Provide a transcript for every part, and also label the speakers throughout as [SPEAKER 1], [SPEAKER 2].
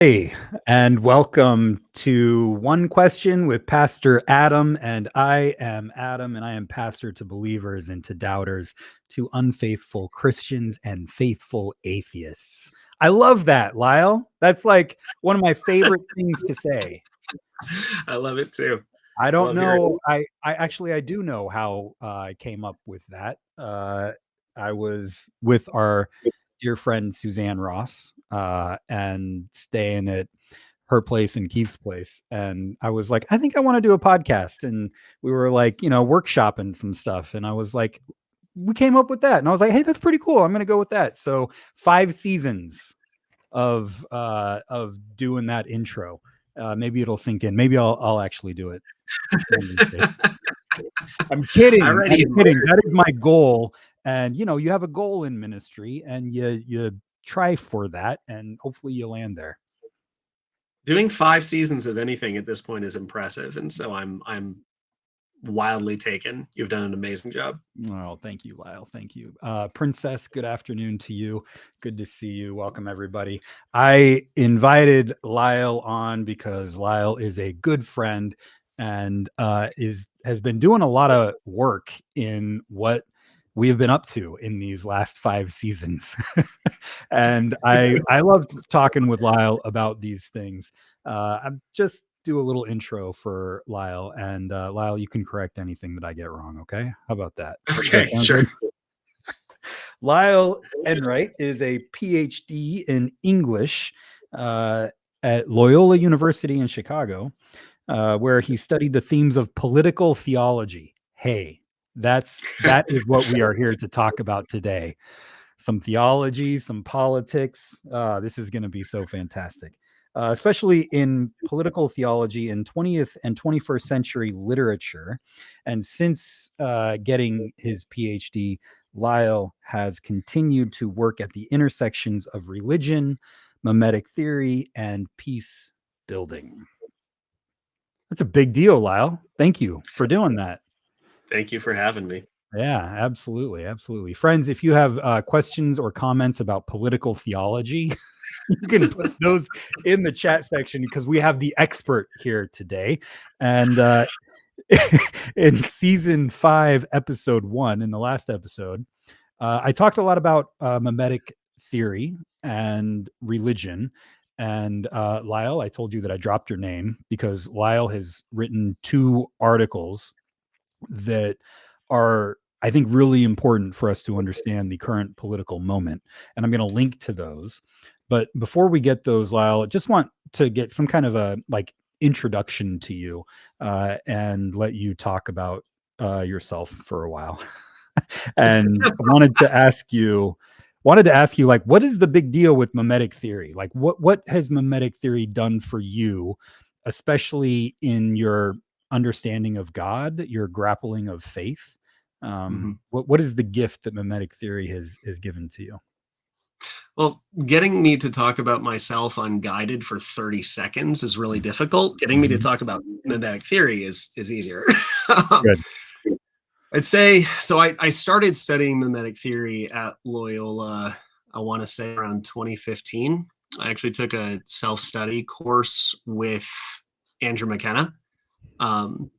[SPEAKER 1] Hey, and welcome to One Question with Pastor Adam. And I am Adam, and I am pastor to believers and to doubters, to unfaithful Christians and faithful atheists. I love that, Lyle. That's like one of my favorite things to say.
[SPEAKER 2] I love it too.
[SPEAKER 1] I don't
[SPEAKER 2] Love hearing
[SPEAKER 1] know. I do know how I came up with that. I was with our
[SPEAKER 2] it.
[SPEAKER 1] dear friend Suzanne Ross and staying at her place and Keith's place. And I was like, I think I want to do a podcast. And we were like, workshopping some stuff. And I was like, we came up with that. And I was like, hey, that's pretty cool. I'm going to go with that. So 5 seasons of doing that intro. Maybe it'll sink in. Maybe I'll actually do it one of these days. I'm
[SPEAKER 2] I
[SPEAKER 1] kidding.
[SPEAKER 2] already
[SPEAKER 1] I'm kidding.
[SPEAKER 2] admire
[SPEAKER 1] That is my goal. And you have a goal in ministry, and you try for that, and hopefully you land there.
[SPEAKER 2] doing 5 seasons of anything at this point is impressive, and so I'm wildly taken. You've done an amazing job.
[SPEAKER 1] Oh, thank you, Lyle. Thank you. Princess, good afternoon to you. Good to see you. Welcome, everybody. I invited Lyle on because Lyle is a good friend and has been doing a lot of work in what we have been up to in these last 5 seasons. And I loved talking with Lyle about these things. I'm just do a little intro for Lyle, and Lyle, you can correct anything that I get wrong. Okay, how about that? Does that
[SPEAKER 2] Okay,
[SPEAKER 1] sound
[SPEAKER 2] sure.
[SPEAKER 1] good? Lyle Enright is a PhD in English at Loyola University in Chicago, where he studied the themes of political theology. Hey, that is what we are here to talk about today. Some theology, some politics. This is going to be so fantastic, especially in political theology in 20th and 21st century literature. And since getting his PhD, Lyle has continued to work at the intersections of religion, mimetic theory, and peace building. That's a big deal, Lyle. Thank you for doing that.
[SPEAKER 2] Thank you for having me.
[SPEAKER 1] Yeah, absolutely. Absolutely. Friends, if you have questions or comments about political theology, you can put those in the chat section because we have the expert here today. And in season 5, episode 1, in the last episode, I talked a lot about mimetic theory and religion. And Lyle, I told you that I dropped your name because Lyle has written 2 articles that are, I think, really important for us to understand the current political moment. And I'm going to link to those. But before we get those, Lyle, I just want to get some kind of a introduction to you and let you talk about yourself for a while. And I wanted to ask you like, what is the big deal with mimetic theory? Like what has mimetic theory done for you, especially in your understanding of God, your grappling of faith?
[SPEAKER 2] Mhm.
[SPEAKER 1] What is the gift that mimetic theory has given to you?
[SPEAKER 2] Well, getting me to talk about myself unguided for 30 seconds is really difficult. Getting me to
[SPEAKER 1] Mhm.
[SPEAKER 2] talk about mimetic theory is easier. Um,
[SPEAKER 1] Good.
[SPEAKER 2] I'd say so. I started studying mimetic theory at Loyola, I want to say around 2015. I actually took a self study course with Andrew McKenna, um,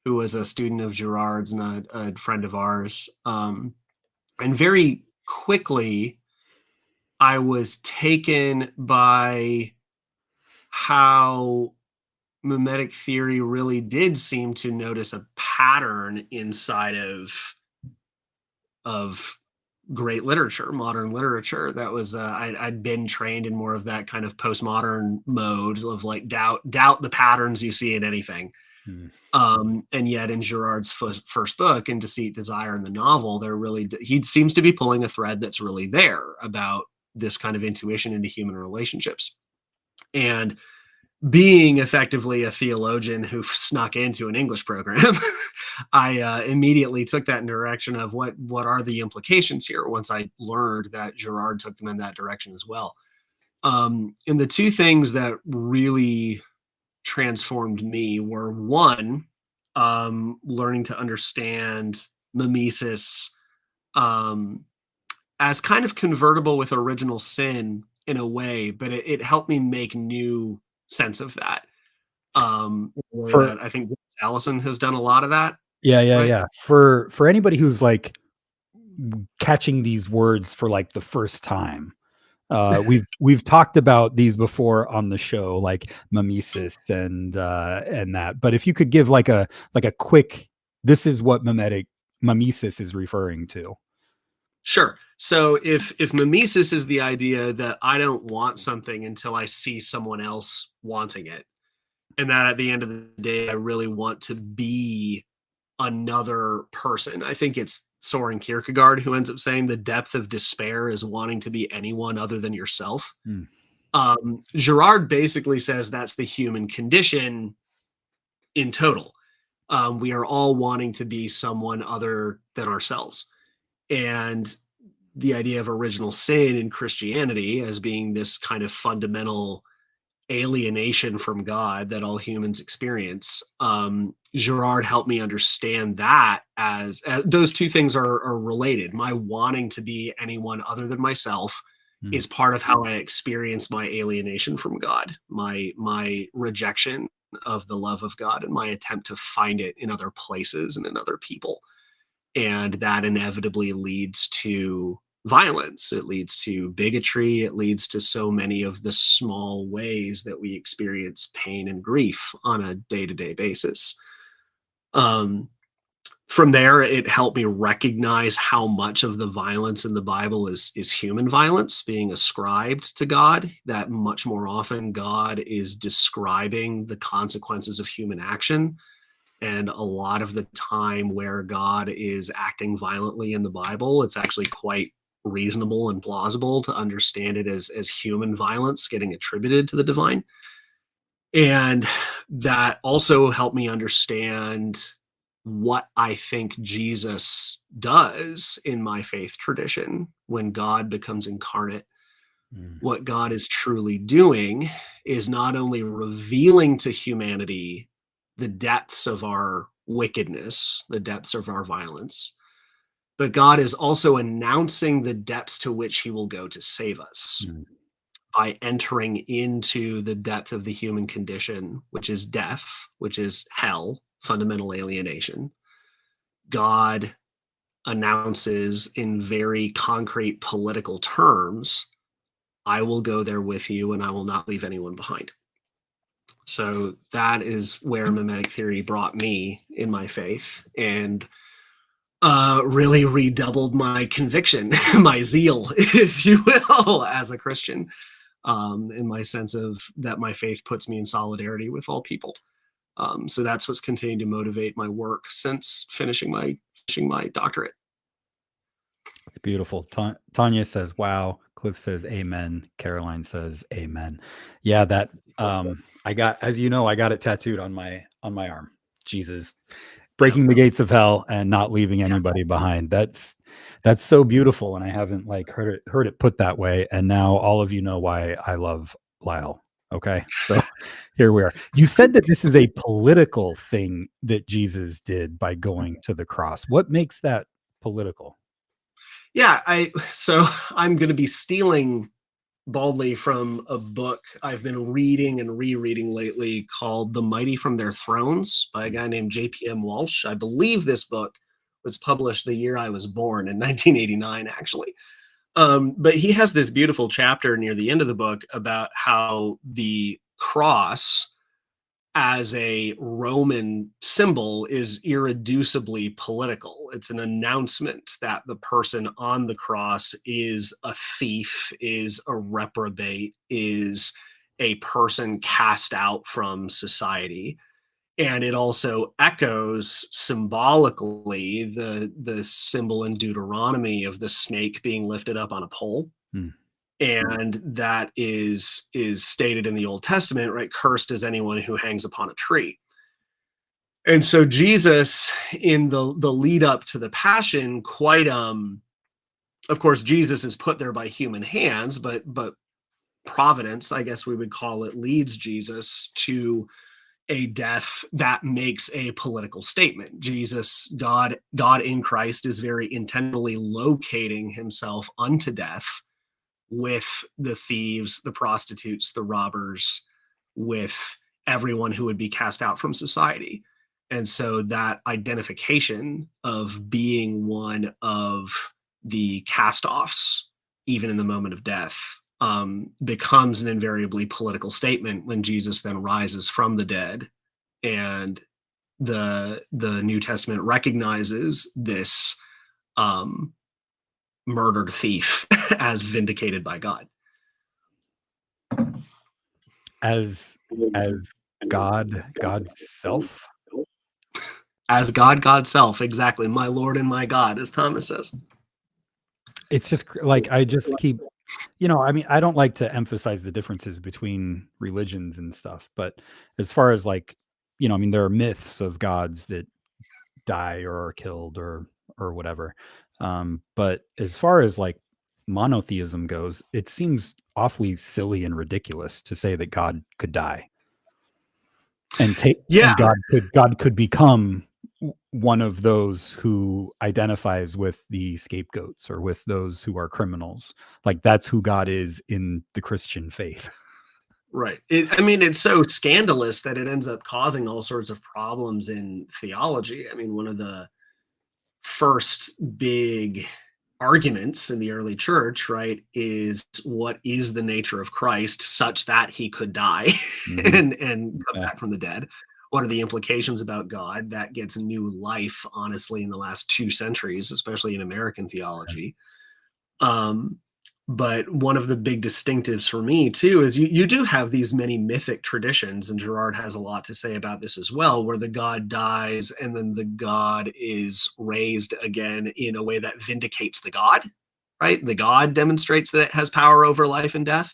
[SPEAKER 2] who was a student of Girard's and a friend of ours. And very quickly, I was taken by how mimetic theory really did seem to notice a pattern inside of great literature, modern literature. That was I'd been trained in more of that kind of postmodern mode of like doubt the patterns you see in anything.
[SPEAKER 1] Mm.
[SPEAKER 2] And yet in Girard's first book, in Deceit, Desire, and the novel, he seems to be pulling a thread that's really there about this kind of intuition into human relationships. And being effectively a theologian who snuck into an English program, I immediately took that in direction of what are the implications here once I learned that Girard took them in that direction as well. And the two things that really transformed me were one, learning to understand mimesis um, as kind of convertible with original sin in a way, but it helped me make new sense of that. In a way
[SPEAKER 1] For
[SPEAKER 2] that I think Allison has done a lot of that,
[SPEAKER 1] Yeah, yeah,
[SPEAKER 2] right?
[SPEAKER 1] yeah. For anybody who's like catching these words for like the first time, we've talked about these before on the show, like mimesis and that. But if you could give like a quick, this is what mimesis is referring to.
[SPEAKER 2] Sure. So if mimesis is the idea that I don't want something until I see someone else wanting it, and that at the end of the day, I really want to be another person. I think it's Soren Kierkegaard who ends up saying the depth of despair is wanting to be anyone other than yourself.
[SPEAKER 1] Mm,
[SPEAKER 2] Girard basically says that's the human condition in total. We are all wanting to be someone other than ourselves. And the idea of original sin in Christianity as being this kind of fundamental alienation from God that all humans experience. Girard helped me understand that as those two things are related. My wanting to be anyone other than myself
[SPEAKER 1] mm,
[SPEAKER 2] is part of how I experience my alienation from God, my rejection of the love of God, and my attempt to find it in other places and in other people. And that inevitably leads to violence. It leads to bigotry. It leads to so many of the small ways that we experience pain and grief on a day-to-day basis. Um, from there, it helped me recognize how much of the violence in the Bible is human violence being ascribed to God, that much more often God is describing the consequences of human action. And a lot of the time where God is acting violently in the Bible, it's actually quite reasonable and plausible to understand it as human violence getting attributed to the divine. And that also helped me understand what I think Jesus does in my faith tradition when God becomes incarnate.
[SPEAKER 1] mm,
[SPEAKER 2] What God is truly doing is not only revealing to humanity the depths of our wickedness, the depths of our violence, but God is also announcing the depths to which he will go to save us
[SPEAKER 1] mm,
[SPEAKER 2] by entering into the depth of the human condition, which is death, which is hell, fundamental alienation. God announces in very concrete political terms, I will go there with you and I will not leave anyone behind. So that is where mimetic theory brought me in my faith, and really redoubled my conviction, my zeal, if you will, as a Christian, in my sense of that my faith puts me in solidarity with all people. So that's what's continued to motivate my work since finishing my doctorate.
[SPEAKER 1] it's beautiful. Tanya says, "Wow." Cliff says, "Amen." Caroline says, "Amen." Yeah, that I got, as you know, I got it tattooed on my arm. Jesus
[SPEAKER 2] Yep.
[SPEAKER 1] breaking the gates of hell and not leaving
[SPEAKER 2] Yes.
[SPEAKER 1] anybody behind. That's so beautiful, and I haven't like heard it put that way. And now all of you know why I love Lyle. Okay, so here we are. You said that this is a political thing that Jesus did by going to the cross. What makes that political?
[SPEAKER 2] Yeah. So I'm going to be stealing baldly from a book I've been reading and rereading lately called The Mighty from Their Thrones by a guy named JPM Walsh. I believe this book was published the year I was born in 1989, actually. But he has this beautiful chapter near the end of the book about how the cross as a Roman symbol is irreducibly political. It's an announcement that the person on the cross is a thief, is a reprobate, is a person cast out from society. And it also echoes symbolically the symbol in Deuteronomy of the snake being lifted up on a pole,
[SPEAKER 1] Hmm.
[SPEAKER 2] and that is stated in the Old Testament, right? Cursed is anyone who hangs upon a tree. And so Jesus, in the lead up to the passion, quite of course Jesus is put there by human hands, but providence, I guess we would call it, leads Jesus to a death that makes a political statement. Jesus, God in Christ, is very intentionally locating himself unto death with the thieves, the prostitutes, the robbers, with everyone who would be cast out from society. And so that identification of being one of the cast-offs, even in the moment of death, becomes an invariably political statement when Jesus then rises from the dead, and the New Testament recognizes this murdered thief as vindicated by God.
[SPEAKER 1] As God's self.
[SPEAKER 2] As God's self, exactly. My Lord and my God, as Thomas says.
[SPEAKER 1] It's just like, I just keep, I mean, I don't like to emphasize the differences between religions and stuff, but as far as like, I mean, there are myths of gods that die or are killed or whatever. But as far as like monotheism goes, it seems awfully silly and ridiculous to say that God could die and God could become one of those who identifies with the scapegoats or with those who are criminals. Like, that's who God is in the Christian faith.
[SPEAKER 2] Right. I mean, it's so scandalous that it ends up causing all sorts of problems in theology. I mean, one of the first big arguments in the early church, right, is what is the nature of Christ such that he could die and come back from the dead? What are the implications about God? That gets new life, honestly, in the last 2 centuries, especially in American theology. But one of the big distinctives for me, too, is you do have these many mythic traditions, and Girard has a lot to say about this as well, where the god dies and then the god is raised again in a way that vindicates the god, right? The god demonstrates that it has power over life and death,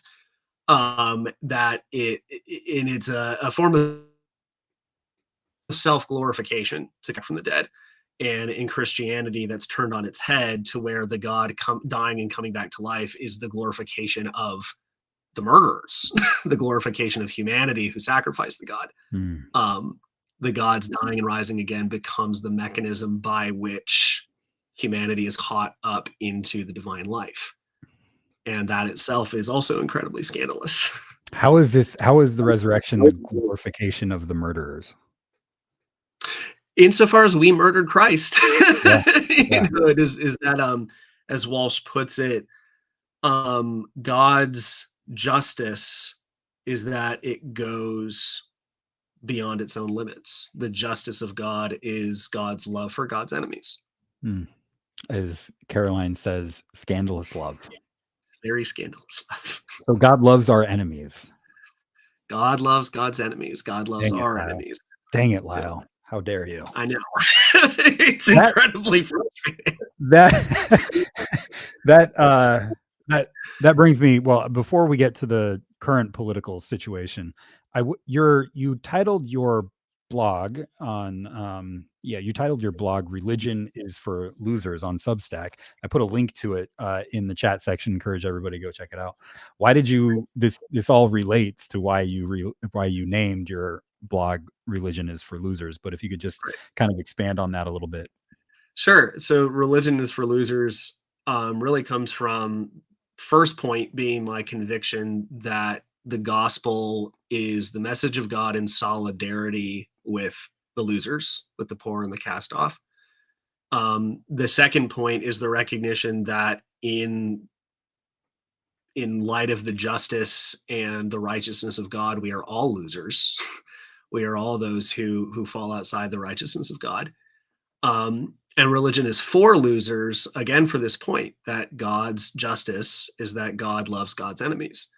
[SPEAKER 2] that it's a form of self-glorification to come from the dead. And in Christianity, that's turned on its head to where the God dying and coming back to life is the glorification of the murderers, the glorification of humanity who sacrificed the God. The God's dying and rising again becomes the mechanism by which humanity is caught up into the divine life. And that itself is also incredibly scandalous.
[SPEAKER 1] How is the resurrection the glorification of the murderers?
[SPEAKER 2] Insofar as we murdered Christ,
[SPEAKER 1] Yeah.
[SPEAKER 2] It is that, as Walsh puts it, God's justice is that it goes beyond its own limits. The justice of God is God's love for God's enemies.
[SPEAKER 1] As Caroline says, scandalous love.
[SPEAKER 2] Very scandalous love.
[SPEAKER 1] So God loves our enemies.
[SPEAKER 2] God loves God's enemies. God loves our enemies.
[SPEAKER 1] Dang it, Lyle. Yeah. How dare you?
[SPEAKER 2] I know. It's incredibly frustrating.
[SPEAKER 1] That brings me, well, before we get to the current political situation, you titled your blog on "Religion is for Losers" on Substack. I put a link to it in the chat section. Encourage everybody to go check it out. Why did you this all relates to why you named your blog "Religion is for Losers," but if you could just kind of expand on that a little bit.
[SPEAKER 2] Sure. So "Religion is for Losers" really comes from, first point being my conviction that the gospel is the message of God in solidarity with the losers, with the poor and the cast off. The second point is the recognition that in light of the justice and the righteousness of God, we are all losers. We are all those who fall outside the righteousness of God. And religion is for losers, again, for this point, that God's justice is that God loves God's enemies.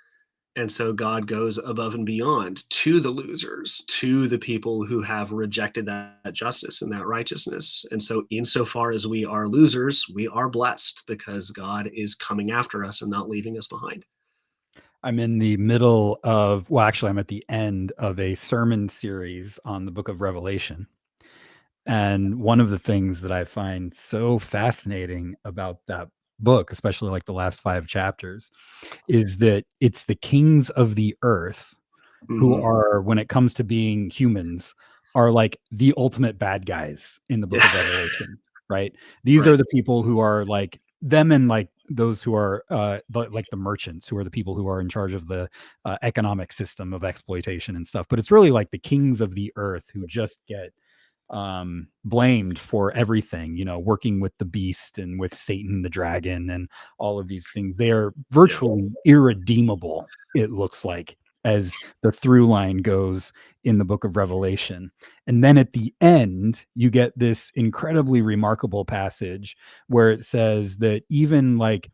[SPEAKER 2] And so God goes above and beyond to the losers, to the people who have rejected that justice and that righteousness. And so insofar as we are losers, we are blessed because God is coming after us and not leaving us behind.
[SPEAKER 1] I'm in the middle of, well, actually, I'm at the end of a sermon series on the book of Revelation. And one of the things that I find so fascinating about that book, especially like the last 5 chapters, is that it's the kings of the earth who are, when it comes to being humans, are like the ultimate bad guys in the book of Revelation, right? These are the people who are like them and like those who are like the merchants, who are the people who are in charge of the economic system of exploitation and stuff. But it's really like the kings of the earth who just get blamed for everything, working with the beast and with Satan the dragon and all of these things. They are virtually irredeemable, it looks like, as the through line goes in the book of Revelation. And then at the end, you get this incredibly remarkable passage where it says that even like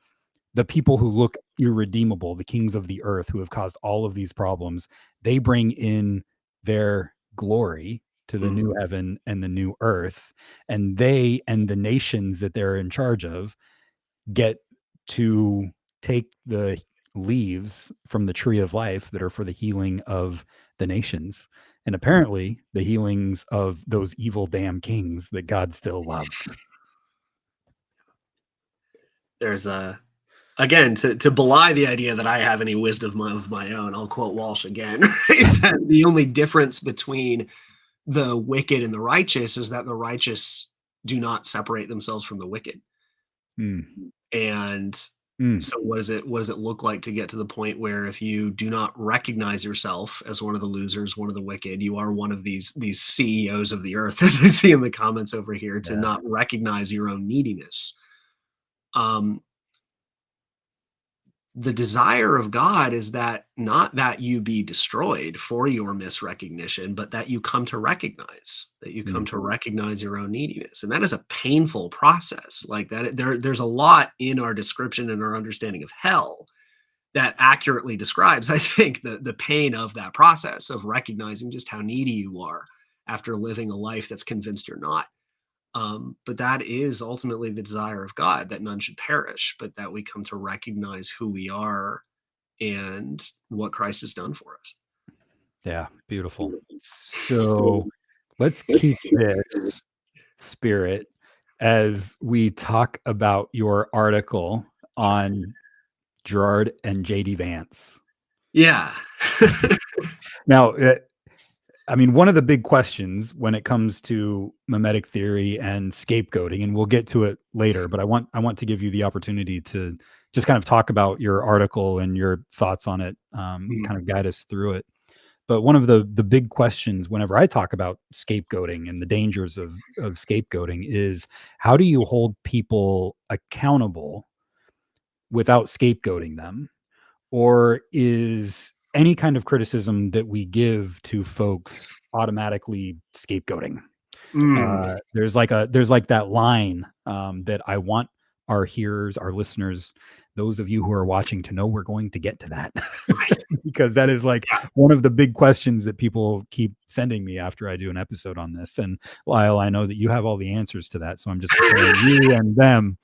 [SPEAKER 1] the people who look irredeemable, the kings of the earth who have caused all of these problems, they bring in their glory to the new heaven and the new earth. And they and the nations that they're in charge of get to take the leaves from the tree of life that are for the healing of the nations. And apparently the healings of those evil damn kings that God still loves.
[SPEAKER 2] There's again, to belie the idea that I have any wisdom of my own, I'll quote Walsh again. Right? That the only difference between the wicked and the righteous is that the righteous do not separate themselves from the wicked. And so what does it look like to get to the point where if you do not recognize yourself as one of the losers, one of the wicked, you are one of these CEOs of the earth, as I see in the comments over here, to not recognize your own neediness. The desire of God is that not that you be destroyed for your misrecognition, but that you come to recognize your own neediness. And that is a painful process. Like that, there's a lot in our description and our understanding of hell that accurately describes, I think, the pain of that process of recognizing just how needy you are after living a life that's convinced you're not. But that is ultimately the desire of God, that none should perish, but that we come to recognize who we are and what Christ has done for us.
[SPEAKER 1] Yeah, beautiful. So let's keep this spirit as we talk about your article on Gerard and JD Vance.
[SPEAKER 2] Yeah.
[SPEAKER 1] Now, I mean, one of the big questions when it comes to mimetic theory and scapegoating, and we'll get to it later, but I want to give you the opportunity to just kind of talk about your article and your thoughts on it, kind of guide us through it. But one of the big questions whenever I talk about scapegoating and the dangers of scapegoating is, how do you hold people accountable without scapegoating them? Or is any kind of criticism that we give to folks automatically scapegoating? There's like that line that I want our hearers, our listeners, those of you who are watching to know we're going to get to that. Because that is like one of the big questions that people keep sending me after I do an episode on this. And Lyle, I know that you have all the answers to that. So I'm just preparing you and them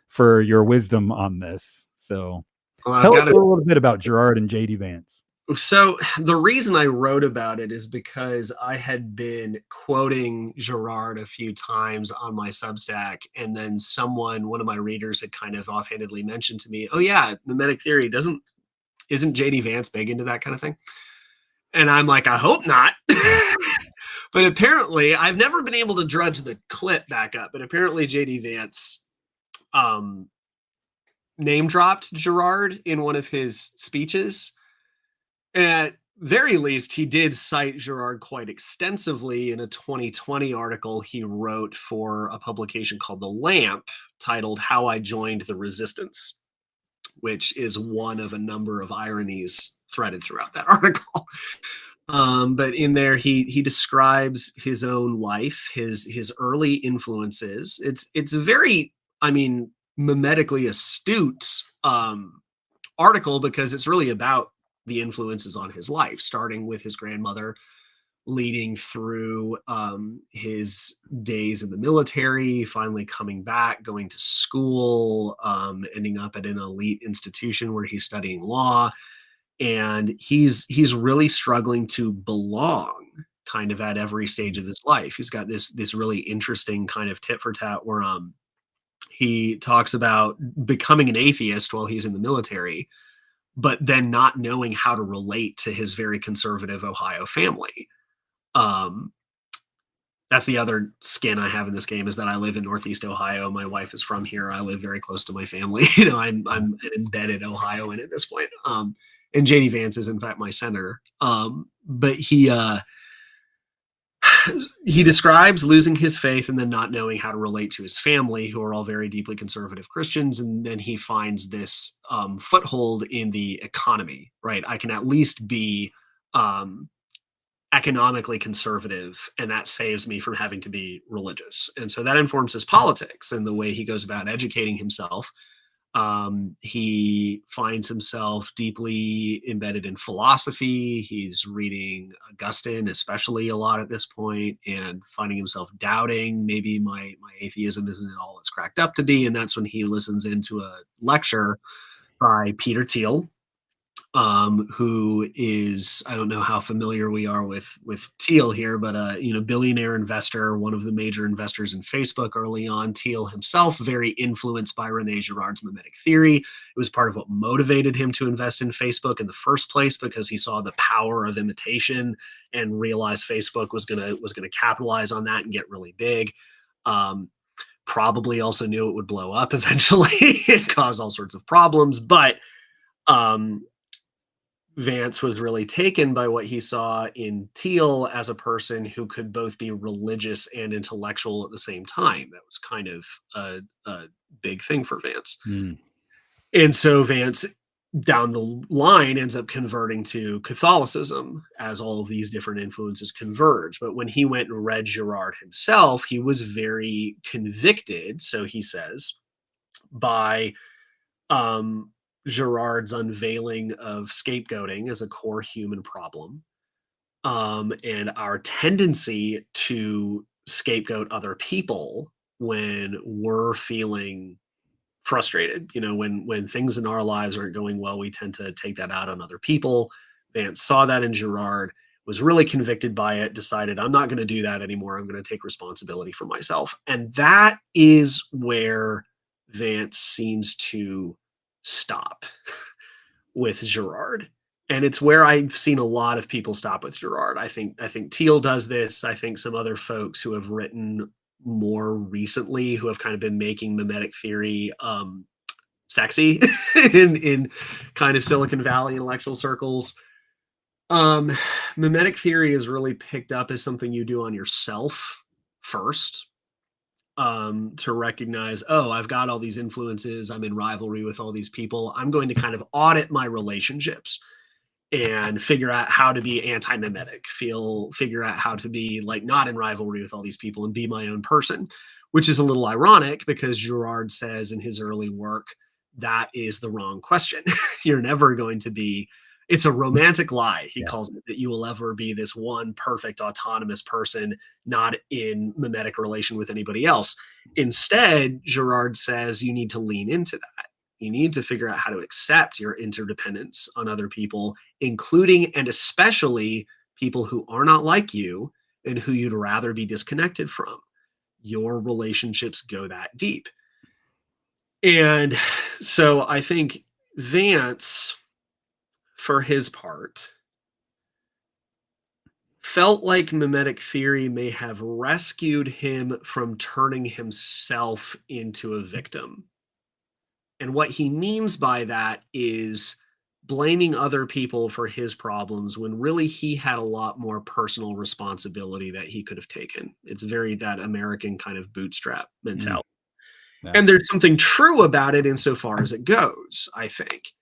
[SPEAKER 1] for your wisdom on this. So tell us a little bit about Gerard and JD Vance.
[SPEAKER 2] So the reason I wrote about it is because I had been quoting Gerard a few times on my Substack, and then one of my readers had kind of offhandedly mentioned to me, "Oh yeah, mimetic theory isn't JD Vance big into that kind of thing?" And I'm like, I hope not. But apparently, I've never been able to drudge the clip back up, but apparently JD Vance name dropped Gerard in one of his speeches. And at very least, he did cite Gerard quite extensively in a 2020 article he wrote for a publication called The Lamp, titled "How I Joined the Resistance," which is one of a number of ironies threaded throughout that article. But in there, he describes his own life, his early influences. It's a very, mimetically astute article, because it's really about the influences on his life, starting with his grandmother, leading through his days in the military, finally coming back, going to school, ending up at an elite institution where he's studying law. And he's really struggling to belong kind of at every stage of his life. He's got this really interesting kind of tit for tat where he talks about becoming an atheist while he's in the military, but then not knowing how to relate to his very conservative Ohio family. That that's the other skin I have in this game, is that I live in Northeast Ohio. My wife is from here. I live very close to my family. I'm an embedded Ohioan at this point. And JD Vance is in fact my senator. But he describes losing his faith and then not knowing how to relate to his family, who are all very deeply conservative Christians. And then he finds this foothold in the economy, right? I can at least be economically conservative, and that saves me from having to be religious. And so that informs his politics and the way he goes about educating himself. He finds himself deeply embedded in philosophy. He's reading Augustine, especially a lot at this point, and finding himself doubting maybe my atheism isn't all it's cracked up to be. And that's when he listens into a lecture by Peter Thiel, who is, I don't know how familiar we are with Thiel here, but billionaire investor, one of the major investors in Facebook early on. Thiel himself very influenced by Rene Girard's mimetic theory. It was part of what motivated him to invest in Facebook in the first place, because he saw the power of imitation and realized Facebook was gonna capitalize on that and get really big. Probably also knew it would blow up eventually and cause all sorts of problems, but Vance was really taken by what he saw in Thiel as a person who could both be religious and intellectual at the same time. That was kind of a big thing for Vance.
[SPEAKER 1] Mm.
[SPEAKER 2] And so Vance, down the line, ends up converting to Catholicism as all of these different influences converge. But when he went and read Girard himself, he was very convicted, so he says, by Girard's unveiling of scapegoating as a core human problem, and our tendency to scapegoat other people when we're feeling frustrated. When things in our lives aren't going well, we tend to take that out on other people. Vance saw that in Girard, was really convicted by it, decided, I'm not going to do that anymore. I'm going to take responsibility for myself. And that is where Vance seems to stop with Girard. And it's where I've seen a lot of people stop with Girard. I think Thiel does this. I think some other folks who have written more recently, who have kind of been making mimetic theory sexy in kind of Silicon Valley intellectual circles. Mimetic theory is really picked up as something you do on yourself first, to recognize, oh, I've got all these influences, I'm in rivalry with all these people, I'm going to kind of audit my relationships and figure out how to be anti-mimetic, figure out how to be like not in rivalry with all these people and be my own person, which is a little ironic because Girard says in his early work that is the wrong question. You're never going to be, it's a romantic lie, he calls it, that you will ever be this one perfect autonomous person, not in mimetic relation with anybody else. Instead, Girard says you need to lean into that. You need to figure out how to accept your interdependence on other people, including and especially people who are not like you and who you'd rather be disconnected from. Your relationships go that deep. And so I think Vance, for his part, felt like mimetic theory may have rescued him from turning himself into a victim. And what he means by that is blaming other people for his problems when really he had a lot more personal responsibility that he could have taken. It's very that American kind of bootstrap mentality.
[SPEAKER 1] Yeah.
[SPEAKER 2] And there's something true about it insofar as it goes, I think.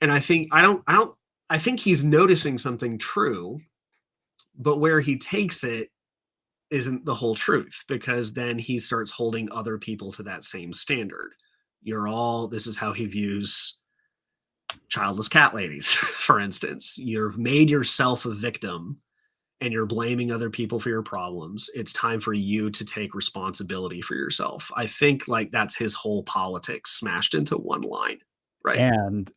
[SPEAKER 2] And I think he's noticing something true, but where he takes it isn't the whole truth, because then he starts holding other people to that same standard. This is how he views childless cat ladies, for instance. You've made yourself a victim and you're blaming other people for your problems. It's time for you to take responsibility for yourself. I think like that's his whole politics smashed into one line. Right.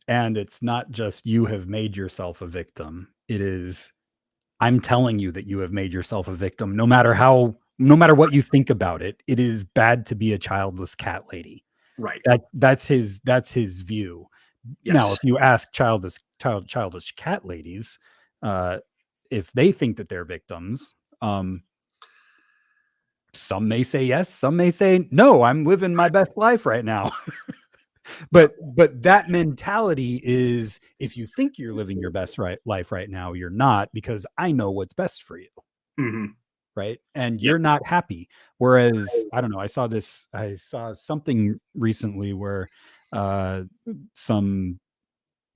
[SPEAKER 1] And it's not just you have made yourself a victim. It is, I'm telling you that you have made yourself a victim, no matter what you think about it. It is bad to be a childless cat lady.
[SPEAKER 2] Right.
[SPEAKER 1] That's his view. Yes. Now, if you ask childless cat ladies, if they think that they're victims, some may say yes, some may say no, I'm living my best life right now.
[SPEAKER 2] Yep.
[SPEAKER 1] But that mentality is, if you think you're living your best life right now, you're not, because I know what's best for you.
[SPEAKER 2] Mhm.
[SPEAKER 1] Right. And
[SPEAKER 2] Yep.
[SPEAKER 1] you're not happy. Whereas, I don't know, I saw something recently where uh some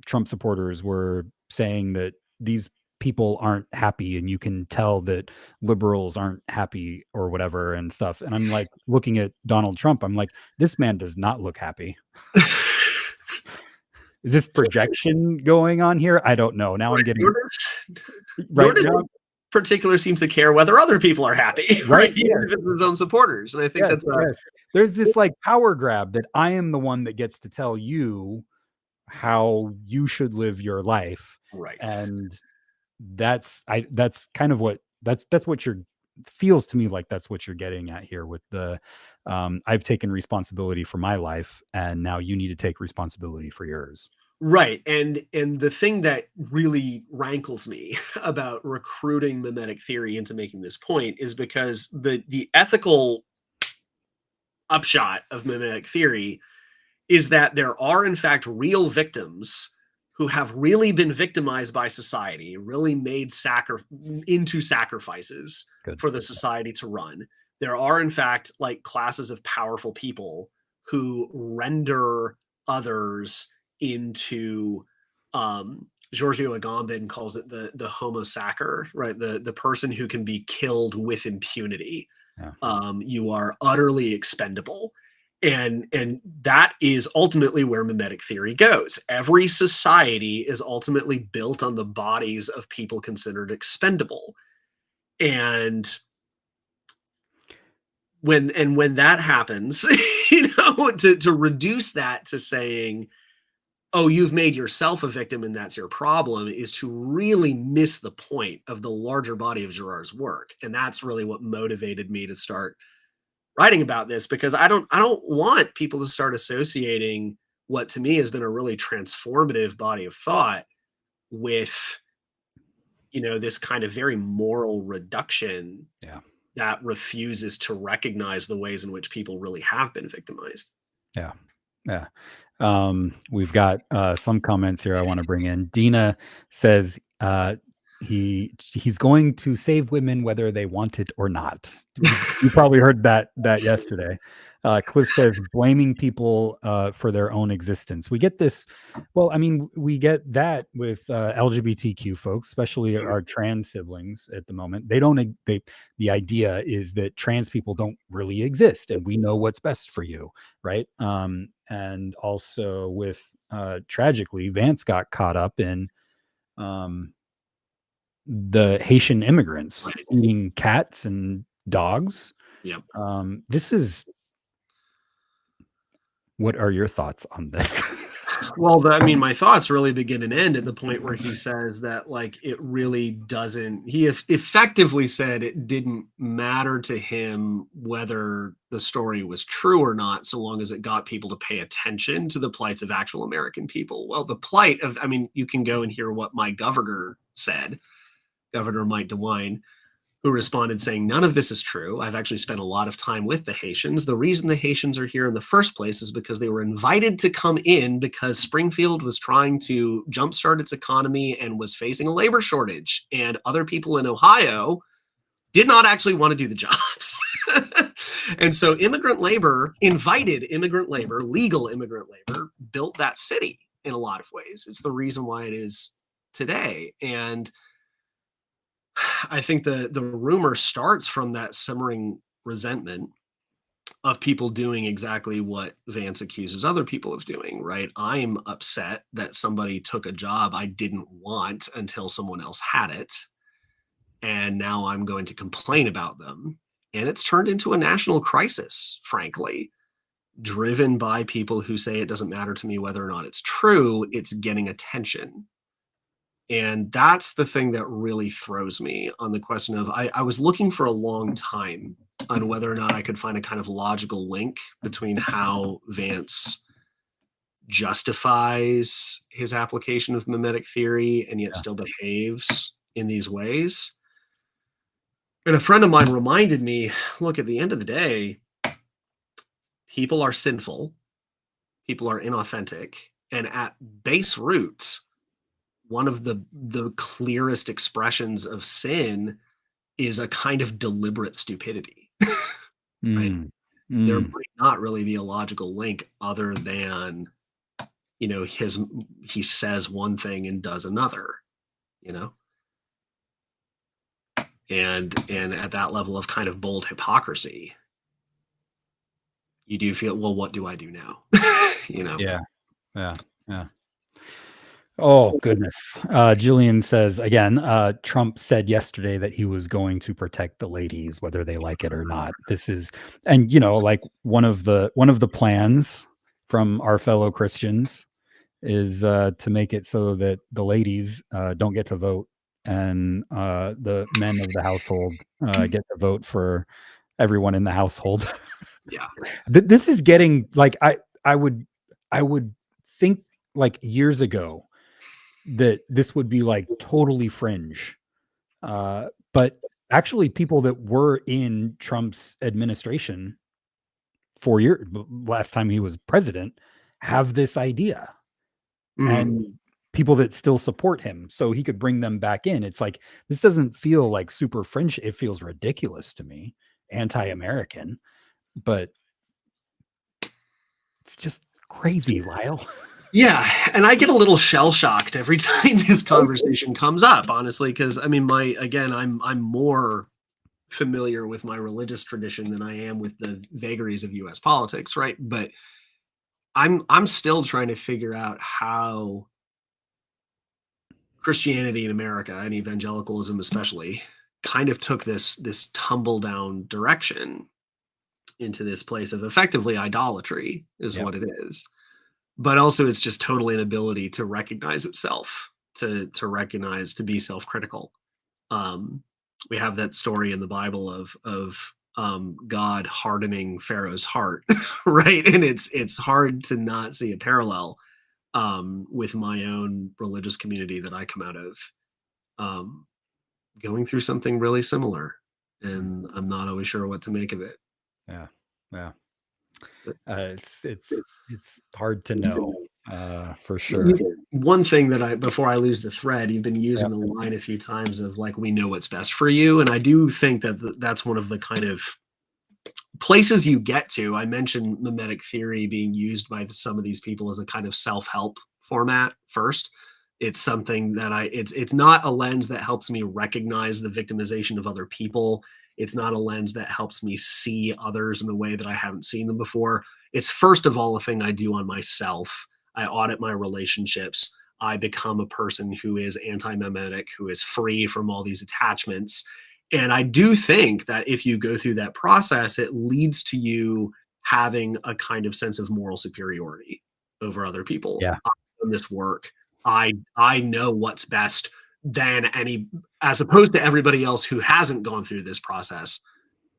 [SPEAKER 1] Trump supporters were saying that these people aren't happy, and you can tell that liberals aren't happy or whatever and stuff. And I'm like, looking at Donald Trump, I'm like, this man does not look happy. Is this projection going on here? I don't know. Now I'm
[SPEAKER 2] Right.
[SPEAKER 1] getting
[SPEAKER 2] Nor
[SPEAKER 1] right
[SPEAKER 2] does
[SPEAKER 1] now.
[SPEAKER 2] he particularly seem to care whether other people are happy,
[SPEAKER 1] Right.
[SPEAKER 2] right? Even if it's his own supporters. And I think
[SPEAKER 1] Yes.
[SPEAKER 2] that's
[SPEAKER 1] Yes. There's this like power grab that I am the one that gets to tell you how you should live your life.
[SPEAKER 2] right.
[SPEAKER 1] And that's kind of what that's what you're feels to me like that's what you're getting at here with the I've taken responsibility for my life, and now you need to take responsibility for yours.
[SPEAKER 2] Right. And the thing that really rankles me about recruiting mimetic theory into making this point is because the ethical upshot of mimetic theory is that there are in fact real victims who have really been victimized by society, really made into sacrifices
[SPEAKER 1] Good.
[SPEAKER 2] for the society to run. There are in fact like classes of powerful people who render others into Giorgio Agamben calls it the homo sacer, right? The person who can be killed with impunity.
[SPEAKER 1] Yeah.
[SPEAKER 2] You are utterly expendable. And that is ultimately where mimetic theory goes. Every society is ultimately built on the bodies of people considered expendable. And when that happens, to reduce that to saying, oh, you've made yourself a victim and that's your problem, is to really miss the point of the larger body of Girard's work. And that's really what motivated me to start writing about this, because I don't want people to start associating what to me has been a really transformative body of thought with this kind of very moral reduction
[SPEAKER 1] Yeah.
[SPEAKER 2] that refuses to recognize the ways in which people really have been victimized.
[SPEAKER 1] Yeah. Yeah. We've got some comments here I want to bring in. Dina says he's going to save women whether they want it or not. You probably heard that yesterday. Cliff says blaming people for their own existence. We get this. Well, I mean, we get that with LGBTQ folks, especially our trans siblings at the moment. They don't. The idea is that trans people don't really exist, and we know what's best for you, right? And also with tragically, Vance got caught up in um, the Haitian immigrants
[SPEAKER 2] Right.
[SPEAKER 1] eating cats and dogs.
[SPEAKER 2] Yep.
[SPEAKER 1] This is What are your thoughts on this?
[SPEAKER 2] Well, I mean, my thoughts really begin and end at the point where he says that, like, it really doesn't. He effectively said it didn't matter to him whether the story was true or not, so long as it got people to pay attention to the plights of actual American people. Well, the plight of, I mean, you can go and hear what my governor said, Governor Mike DeWine, who responded saying, none of this is true. I've actually spent a lot of time with the Haitians. The reason the Haitians are here in the first place is because they were invited to come in because Springfield was trying to jumpstart its economy and was facing a labor shortage. And other people in Ohio did not actually want to do the jobs. And so immigrant labor, invited immigrant labor, legal immigrant labor, built that city in a lot of ways. It's the reason why it is today. And I think the rumor starts from that simmering resentment of people doing exactly what Vance accuses other people of doing, right? I'm upset that somebody took a job I didn't want until someone else had it. And now I'm going to complain about them. And it's turned into a national crisis, frankly, driven by people who say it doesn't matter to me whether or not it's true, it's getting attention. And that's the thing that really throws me on the question of I was looking for a long time on whether or not I could find a kind of logical link between how Vance justifies his application of mimetic theory and yet
[SPEAKER 1] Yeah.
[SPEAKER 2] still behaves in these ways. And a friend of mine reminded me, look, at the end of the day, people are sinful, people are inauthentic, and at base roots, one of the clearest expressions of sin is a kind of deliberate stupidity, right?
[SPEAKER 1] Mm,
[SPEAKER 2] There
[SPEAKER 1] mm,
[SPEAKER 2] might not really be a logical link other than, he says one thing and does another, you know? And at that level of kind of bold hypocrisy, you do feel, well, what do I do now? you know?
[SPEAKER 1] yeah, yeah, yeah. Oh goodness. Jillian says again, Trump said yesterday that he was going to protect the ladies, whether they like it or not. This is, and like one of the plans from our fellow Christians is to make it so that the ladies don't get to vote, and the men of the household get to vote for everyone in the household.
[SPEAKER 2] Yeah.
[SPEAKER 1] This is getting like I would I would think like years ago that this would be like totally fringe. But actually, people that were in Trump's administration 4 years last time he was president have this idea,
[SPEAKER 2] Mhm.
[SPEAKER 1] and people that still support him, so he could bring them back in. It's like this doesn't feel like super fringe. It feels ridiculous to me, anti-American, but it's just crazy, Lyle.
[SPEAKER 2] Yeah, and I get a little shell shocked every time this conversation comes up, honestly, because I mean, I'm more familiar with my religious tradition than I am with the vagaries of U.S. politics, right? But I'm still trying to figure out how Christianity in America and evangelicalism especially kind of took this tumble down direction into this place of effectively idolatry is
[SPEAKER 1] Yep.
[SPEAKER 2] what it is. But also it's just total inability to recognize itself, to be self-critical. Um, we have that story in the Bible of God hardening Pharaoh's heart, right? And it's hard to not see a parallel with my own religious community that I come out of, um, going through something really similar, and I'm not always sure what to make of it.
[SPEAKER 1] Yeah. Yeah.
[SPEAKER 2] But
[SPEAKER 1] It's hard to know, for sure.
[SPEAKER 2] one thing that before I lose the thread, you've been
[SPEAKER 1] Yeah.
[SPEAKER 2] using the line a few times of like, we know what's best for you. And I do think that that's one of the kind of places you get to. I mentioned mimetic theory being used by some of these people as a kind of self-help format first. It's something that it's not a lens that helps me recognize the victimization of other people. It's not a lens that helps me see others in a way that I haven't seen them before. It's first of all a thing I do on myself. I audit my relationships. I become a person who is anti-mimetic, who is free from all these attachments. And I do think that if you go through that process, it leads to you having a kind of sense of moral superiority over other people.
[SPEAKER 1] Yeah.
[SPEAKER 2] I've done this work. I know what's best than any, as opposed to everybody else who hasn't gone through this process.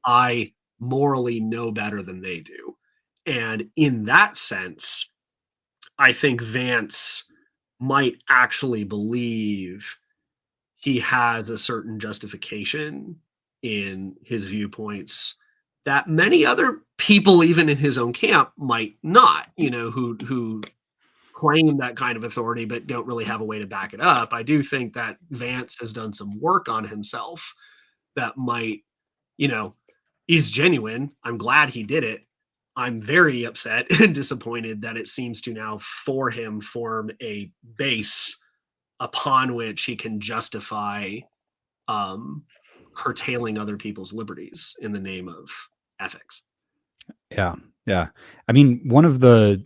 [SPEAKER 2] I morally know better than they do. And in that sense, I think Vance might actually believe he has a certain justification in his viewpoints that many other people, even in his own camp, might not, who claim that kind of authority but don't really have a way to back it up. I do think that Vance has done some work on himself that might, you know, is genuine. I'm glad he did it. I'm very upset and disappointed that it seems to now for him form a base upon which he can justify um, curtailing other people's liberties in the name of ethics.
[SPEAKER 1] Yeah. Yeah. I mean, one of the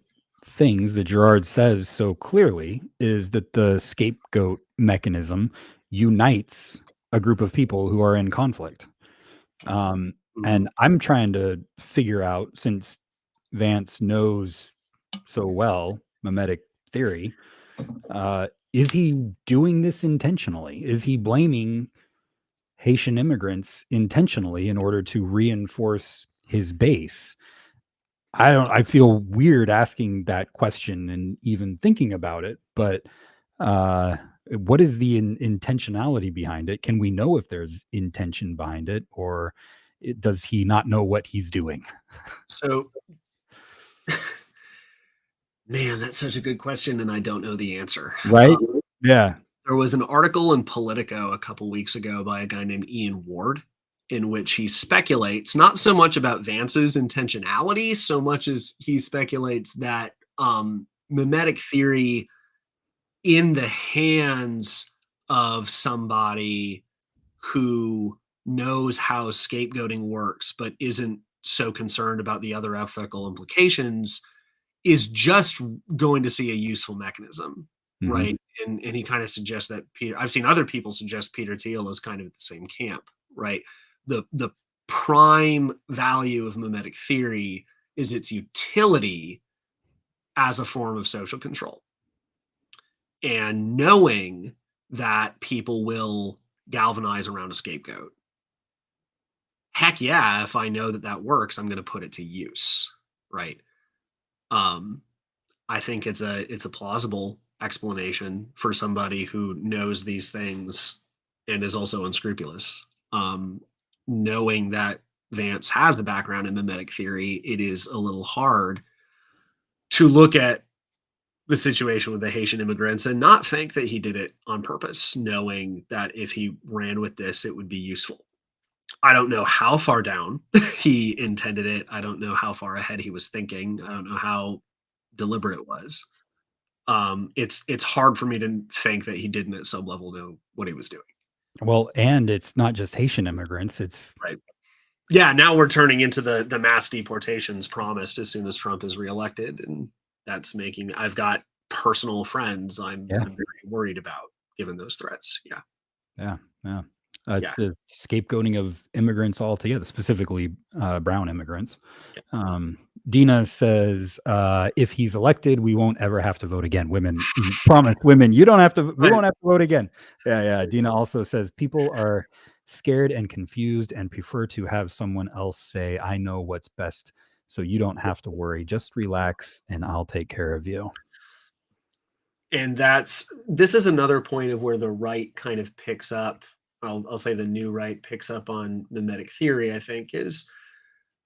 [SPEAKER 1] things that Gerard says so clearly is that the scapegoat mechanism unites a group of people who are in conflict. Um,
[SPEAKER 2] Mhm.
[SPEAKER 1] and I'm trying to figure out, since Vance knows so well mimetic theory, is he doing this intentionally? Is he blaming Haitian immigrants intentionally in order to reinforce his base? I feel weird asking that question and even thinking about it, but uh What is the intentionality behind it? Can we know if there's intention behind it, or does he not know what he's doing?
[SPEAKER 2] So, man, that's such a good question, and I don't know the answer.
[SPEAKER 1] Right? Yeah.
[SPEAKER 2] There was an article in Politico a couple weeks ago by a guy named Ian Ward, in which he speculates not so much about Vance's intentionality, so much as he speculates that mimetic theory in the hands of somebody who knows how scapegoating works but isn't so concerned about the other ethical implications is just going to see a useful mechanism,
[SPEAKER 1] Mhm.
[SPEAKER 2] right? And he kind of suggests that Peter. I've seen other people suggest Peter Thiel is kind of at the same camp, right? The prime value of mimetic theory is its utility as a form of social control, and knowing that people will galvanize around a scapegoat. Heck yeah, if I know that that works, I'm going to put it to use, right? Um, I think it's a plausible explanation for somebody who knows these things and is also unscrupulous. Knowing that Vance has a background in mimetic theory, it is a little hard to look at the situation with the Haitian immigrants and not think that he did it on purpose, knowing that if he ran with this, it would be useful. I don't know how far down he intended it. I don't know how far ahead he was thinking. I don't know how deliberate it was. It's hard for me to think that he didn't at some level know what he was doing.
[SPEAKER 1] Well, and it's not just Haitian immigrants, it's
[SPEAKER 2] Right. Yeah. Now we're turning into the mass deportations promised as soon as Trump is reelected, and that's making. I've got personal friends
[SPEAKER 1] yeah,
[SPEAKER 2] I'm very worried about given those threats. Yeah.
[SPEAKER 1] yeah, yeah. It's
[SPEAKER 2] Yeah.
[SPEAKER 1] the scapegoating of immigrants altogether, specifically, brown immigrants.
[SPEAKER 2] Yeah.
[SPEAKER 1] Um, Dina says, "If he's elected, we won't ever have to vote again. Women, promise women, you don't have to. We
[SPEAKER 2] Right.
[SPEAKER 1] won't have to vote again." Yeah, yeah. Dina also says people are scared and confused and prefer to have someone else say, "I know what's best, so you don't have to worry. Just relax, and I'll take care of you."
[SPEAKER 2] And this is another point of where the right kind of picks up. I'll say the new right picks up on mimetic theory. I think is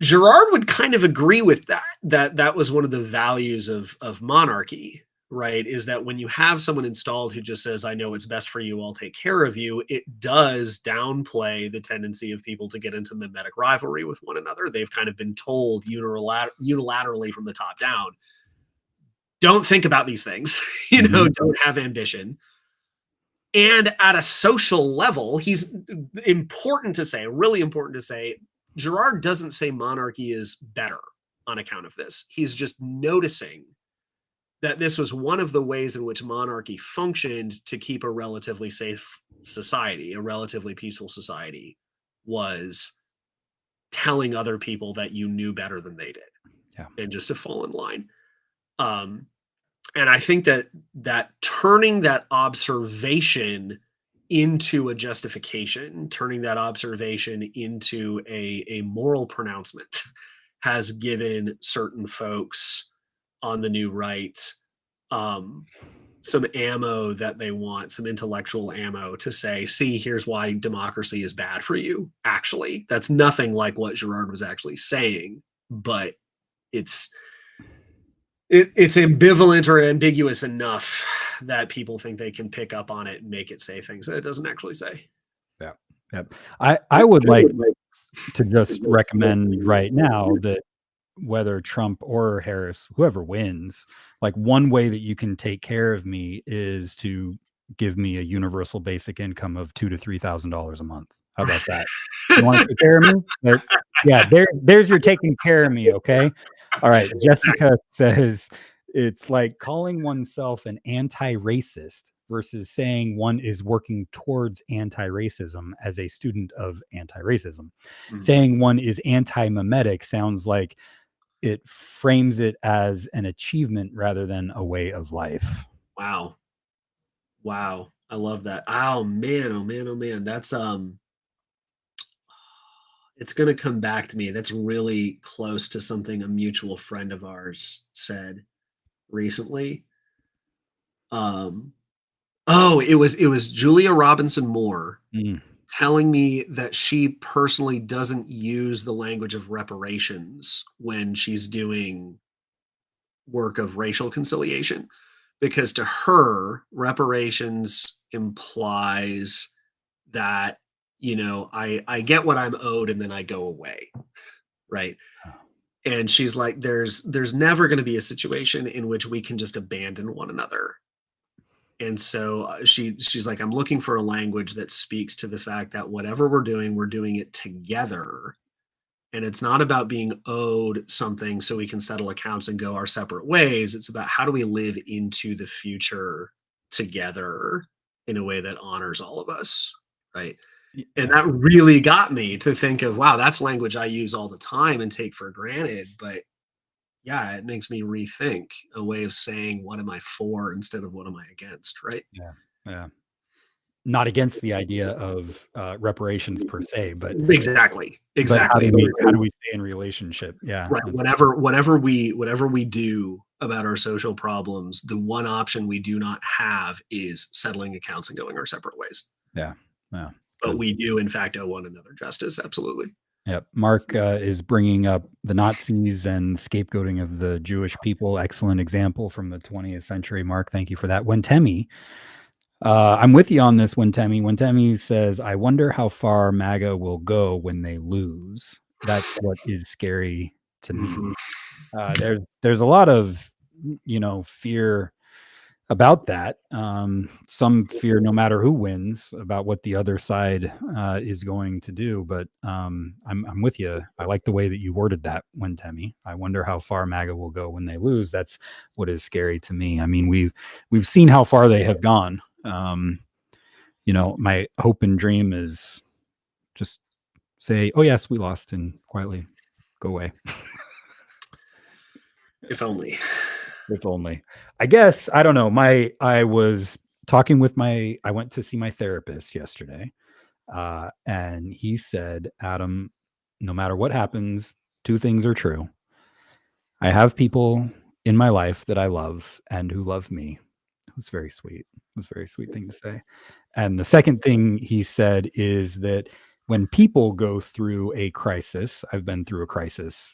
[SPEAKER 2] Girard would kind of agree with that. That was one of the values of monarchy, right? Is that when you have someone installed who just says, "I know what's best for you, I'll take care of you," it does downplay the tendency of people to get into mimetic rivalry with one another. They've kind of been told unilaterally from the top down, don't think about these things,
[SPEAKER 1] Mhm.
[SPEAKER 2] don't have ambition. And at a social level, he's important to say, really important to say, Girard doesn't say monarchy is better on account of this. He's just noticing that this was one of the ways in which monarchy functioned to keep a relatively safe society, a relatively peaceful society, was telling other people that you knew better than they did
[SPEAKER 1] Yeah.
[SPEAKER 2] and just to fall in line. Um, and I think that turning that observation into a justification, turning that observation into a moral pronouncement has given certain folks on the new right um, some ammo that they want, some intellectual ammo to say, see, here's why democracy is bad for you. Actually, that's nothing like what Girard was actually saying, but it's it's ambivalent or ambiguous enough that people think they can pick up on it and make it say things that it doesn't actually say.
[SPEAKER 1] Yeah. Yep. I would like to just recommend right now that whether Trump or Harris, whoever wins, like one way that you can take care of me is to give me a universal basic income of $2,000 to $3,000 a month. How about that? You want to take care of me? Yeah, there's your taking care of me. Okay. All right. Jessica says it's like calling oneself an anti-racist versus saying one is working towards anti-racism as a student of anti-racism.
[SPEAKER 2] Mhm.
[SPEAKER 1] Saying one is anti-mimetic sounds like it frames it as an achievement rather than a way of life.
[SPEAKER 2] Wow. Wow. I love that. Oh man, oh man, oh man. It's gonna come back to me. That's really close to something a mutual friend of ours said recently. Um Oh, it was Julia Robinson Moore
[SPEAKER 1] Mm.
[SPEAKER 2] telling me that she personally doesn't use the language of reparations when she's doing work of racial conciliation, because to her, reparations implies that, I get what I'm owed and then I go away, right? And she's like, there's never going to be a situation in which we can just abandon one another. And so she's like, I'm looking for a language that speaks to the fact that whatever we're doing it together. And it's not about being owed something so we can settle accounts and go our separate ways. It's about how do we live into the future together in a way that honors all of us, right? And
[SPEAKER 1] Yeah.
[SPEAKER 2] that really got me to think of, wow, that's language I use all the time and take for granted. But yeah, it makes me rethink a way of saying, what am I for instead of what am I against, right?
[SPEAKER 1] Yeah. Yeah. Not against the idea of reparations per se,
[SPEAKER 2] Exactly.
[SPEAKER 1] but
[SPEAKER 2] Exactly.
[SPEAKER 1] how do we stay in relationship? Yeah.
[SPEAKER 2] Right. Whatever we do about our social problems, the one option we do not have is settling accounts and going our separate ways.
[SPEAKER 1] Yeah. Yeah.
[SPEAKER 2] But
[SPEAKER 1] Good.
[SPEAKER 2] we do, in fact, owe one another justice. Absolutely.
[SPEAKER 1] Yep. Mark is bringing up the Nazis and scapegoating of the Jewish people. Excellent example from the 20th century. Mark, thank you for that. Wentemi, I'm with you on this. Wentemi says, "I wonder how far MAGA will go when they lose. That's what is scary to me."
[SPEAKER 2] Mhm.
[SPEAKER 1] There's a lot of fear about that. Some fear no matter who wins about what the other side is going to do. But I'm with you. I like the way that you worded that, Wentemi. I wonder how far MAGA will go when they lose. That's what is scary to me. I mean, we've seen how far they have gone. My hope and dream is just say, "Oh yes, we lost," and quietly go away.
[SPEAKER 2] If only.
[SPEAKER 1] If only. I guess I don't know. I was talking with I went to see my therapist yesterday, and he said, "Adam, no matter what happens, two things are true. I have people in my life that I love and who love me." It was very sweet. It was a very sweet thing to say. And the second thing he said is that when people go through a crisis, I've been through a crisis,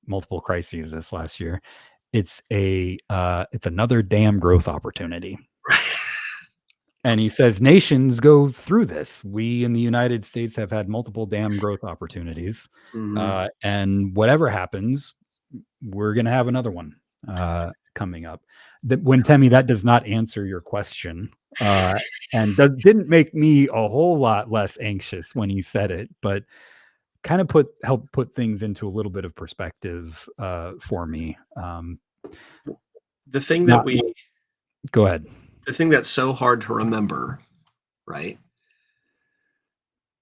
[SPEAKER 1] multiple crises this last year. It's another damn growth opportunity. And he says nations go through this. We in the United States have had multiple damn growth opportunities,
[SPEAKER 2] Mhm.
[SPEAKER 1] and whatever happens, we're going to have another one coming up. That when Temi, that does not answer your question, and didn't make me a whole lot less anxious when he said it, but kind of help put things into a little bit of perspective for me.
[SPEAKER 2] The thing that
[SPEAKER 1] Not
[SPEAKER 2] we
[SPEAKER 1] Go ahead.
[SPEAKER 2] the thing that's so hard to remember, right,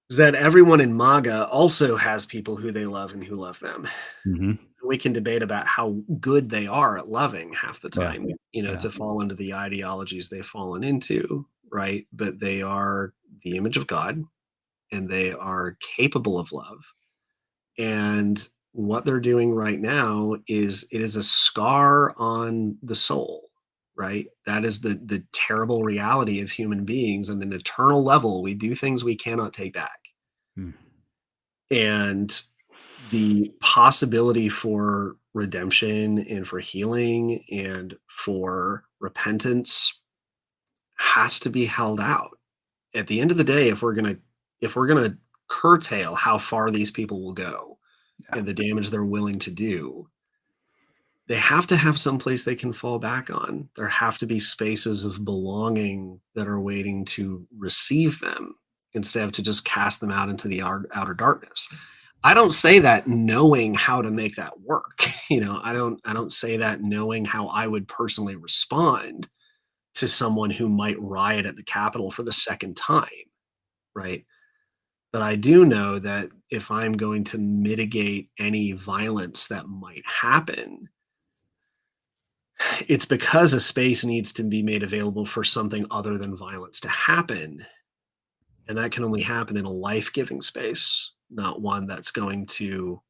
[SPEAKER 2] is that everyone in MAGA also has people who they love and who love them.
[SPEAKER 1] Hmm.
[SPEAKER 2] We can debate about how good they are at loving half the
[SPEAKER 1] Yeah,
[SPEAKER 2] time,
[SPEAKER 1] yeah,
[SPEAKER 2] to fall into the ideologies they've fallen into, right? But they are the image of God and they are capable of love. And what they're doing right now is it is a scar on the soul, right? That is the terrible reality of human beings. On an eternal level, we do things we cannot take back.
[SPEAKER 1] mm,
[SPEAKER 2] And the possibility for redemption and for healing and for repentance has to be held out. At the end of the day, if we're going to curtail how far these people will go
[SPEAKER 1] yeah,
[SPEAKER 2] and the damage they're willing to do, they have to have some place they can fall back on. There have to be spaces of belonging that are waiting to receive them instead of to just cast them out into the outer darkness. I don't say that knowing how to make that work. I don't say that knowing how I would personally respond to someone who might riot at the Capitol for the second time, right? But I do know that if I'm going to mitigate any violence that might happen, it's because a space needs to be made available for something other than violence to happen. And that can only happen in a life giving space, not one that's going to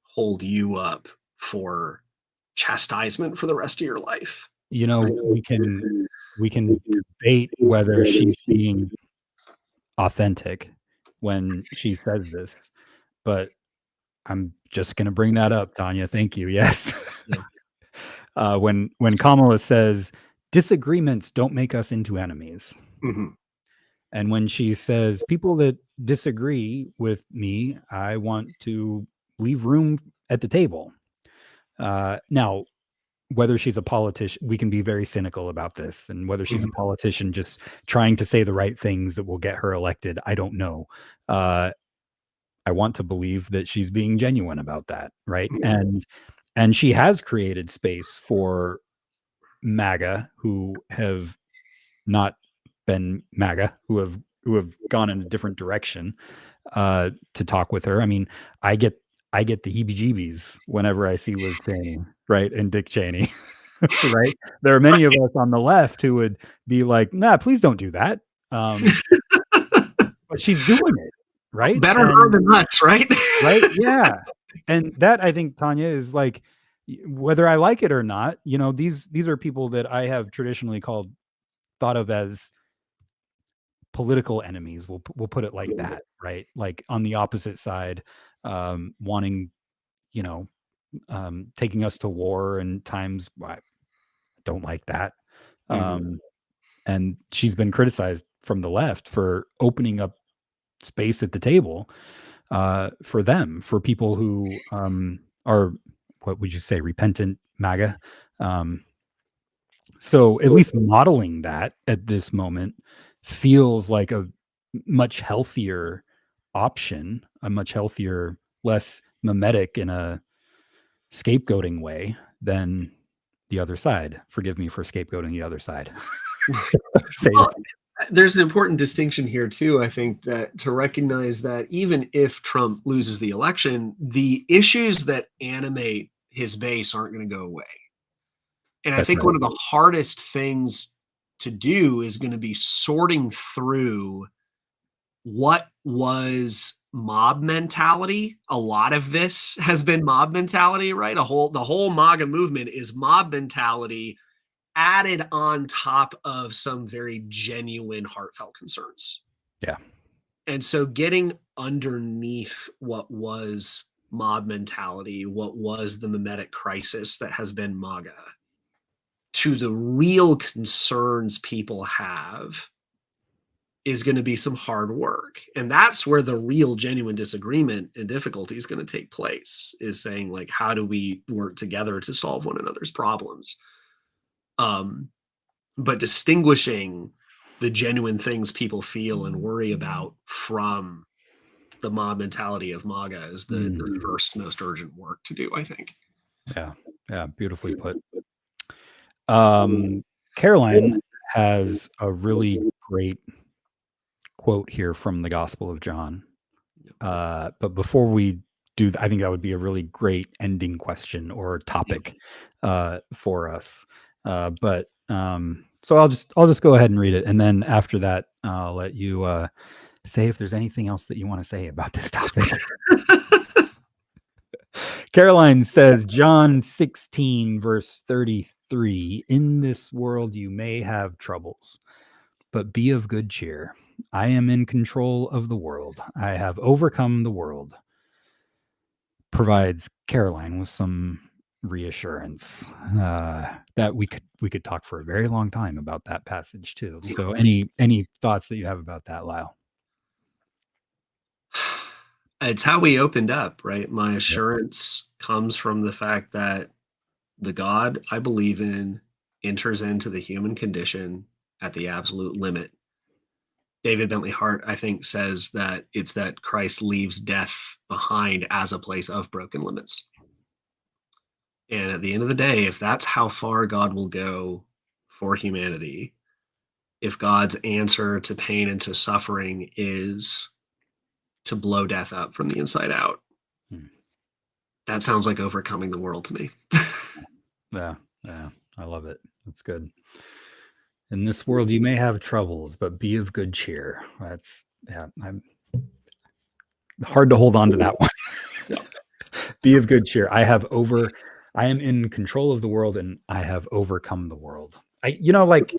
[SPEAKER 2] hold you up for chastisement for the rest of your life.
[SPEAKER 1] You know, we can debate whether she's being authentic when she says this, but I'm just going to bring that up, Tanya. Thank you. Yes.
[SPEAKER 2] Yeah.
[SPEAKER 1] When Kamala says disagreements don't make us into enemies,
[SPEAKER 2] Mhm.
[SPEAKER 1] and when she says people that disagree with me, I want to leave room at the table. Now, whether she's a politician, we can be very cynical about this, and whether she's a
[SPEAKER 2] Mhm.
[SPEAKER 1] politician just trying to say the right things that will get her elected, I don't know. I want to believe that she's being genuine about that, right?
[SPEAKER 2] Mhm.
[SPEAKER 1] And she has created space for MAGA who have not been MAGA, who have gone in a different direction, to talk with her. I mean, I get I get the heebie-jeebies whenever I see Liz Cheney, right, and Dick Cheney, right? There are many of us on the left who would be like, "Nah, please don't do that." Um, but she's doing it, right?
[SPEAKER 2] Better her
[SPEAKER 1] And
[SPEAKER 2] than us, right?
[SPEAKER 1] right, yeah, and that I think, Tanya, is like, whether I like it or not, you know, these are people that I have traditionally thought of as political enemies. We'll put it like that, right? Like on the opposite side, wanting, you know, taking us to war and times. I don't like that.
[SPEAKER 2] Mhm.
[SPEAKER 1] Um, and she's been criticized from the left for opening up space at the table, for them, for people who, are, what would you say, repentant MAGA. Um, so at least modeling that at this moment feels like a much healthier option, a much healthier, less mimetic in a scapegoating way than the other side. Forgive me for scapegoating the other side. Say
[SPEAKER 2] Well,
[SPEAKER 1] that.
[SPEAKER 2] there's an important distinction here too. I think that to recognize that even if Trump loses the election, the issues that animate his base aren't going to go away. And I
[SPEAKER 1] That's
[SPEAKER 2] think
[SPEAKER 1] right.
[SPEAKER 2] one of the hardest things to do is going to be sorting through what was mob mentality. A lot of this has been mob mentality, right? The whole MAGA movement is mob mentality added on top of some very genuine heartfelt concerns.
[SPEAKER 1] Yeah.
[SPEAKER 2] And so getting underneath what was mob mentality, what was the mimetic crisis that has been MAGA, to the real concerns people have is going to be some hard work. And that's where the real genuine disagreement and difficulty is going to take place, is saying, like, how do we work together to solve one another's problems? Um, but distinguishing the genuine things people feel and worry about from the mob mentality of MAGA is the
[SPEAKER 1] Mm,
[SPEAKER 2] first most urgent work to do, I think.
[SPEAKER 1] yeah. Yeah. Beautifully put. Um, Caroline has a really great quote here from the Gospel of John. But before we do, I think that would be a really great ending question or topic, for us. So I'll just go ahead and read it, and then after that, I'll let you, say if there's anything else that you want to say about this topic. Caroline says, John 16, verse 33, in this world you may have troubles, but be of good cheer. I am in control of the world. I have overcome the world. Provides Caroline with some reassurance, that we could talk for a very long time about that passage too. So any thoughts that you have about that, Lyle?
[SPEAKER 2] It's how we opened up, right? My
[SPEAKER 1] Yep.
[SPEAKER 2] assurance comes from the fact that the God I believe in enters into the human condition at the absolute limit. David Bentley Hart, I think, says that it's that Christ leaves death behind as a place of broken limits. And at the end of the day, if that's how far God will go for humanity, if God's answer to pain and to suffering is to blow death up from the inside out,
[SPEAKER 1] Hmm.
[SPEAKER 2] that sounds like overcoming the world to me.
[SPEAKER 1] Yeah, yeah, I love it. That's good. In this world, you may have troubles, but be of good cheer. That's, yeah. I'm hard to hold on to that one.
[SPEAKER 2] Yeah.
[SPEAKER 1] Be of good cheer. I have over. I am in control of the world and I have overcome the world. Like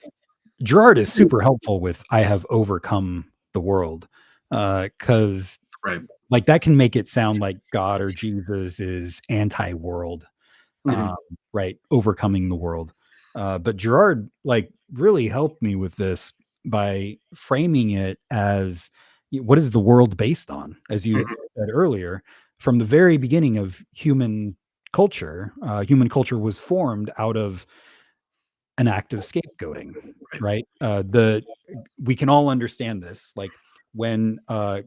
[SPEAKER 1] Gerard is super helpful with I have overcome the world. Cause
[SPEAKER 2] Right.
[SPEAKER 1] like that can make it sound like God or Jesus is anti-world,
[SPEAKER 2] Mhm.
[SPEAKER 1] um, right? Overcoming the world. But Gerard like really helped me with this by framing it as what is the world based on? As you
[SPEAKER 2] Mhm.
[SPEAKER 1] said earlier, from the very beginning of human culture was formed out of an act of scapegoating,
[SPEAKER 2] Right.
[SPEAKER 1] right? The We can all understand this. Like when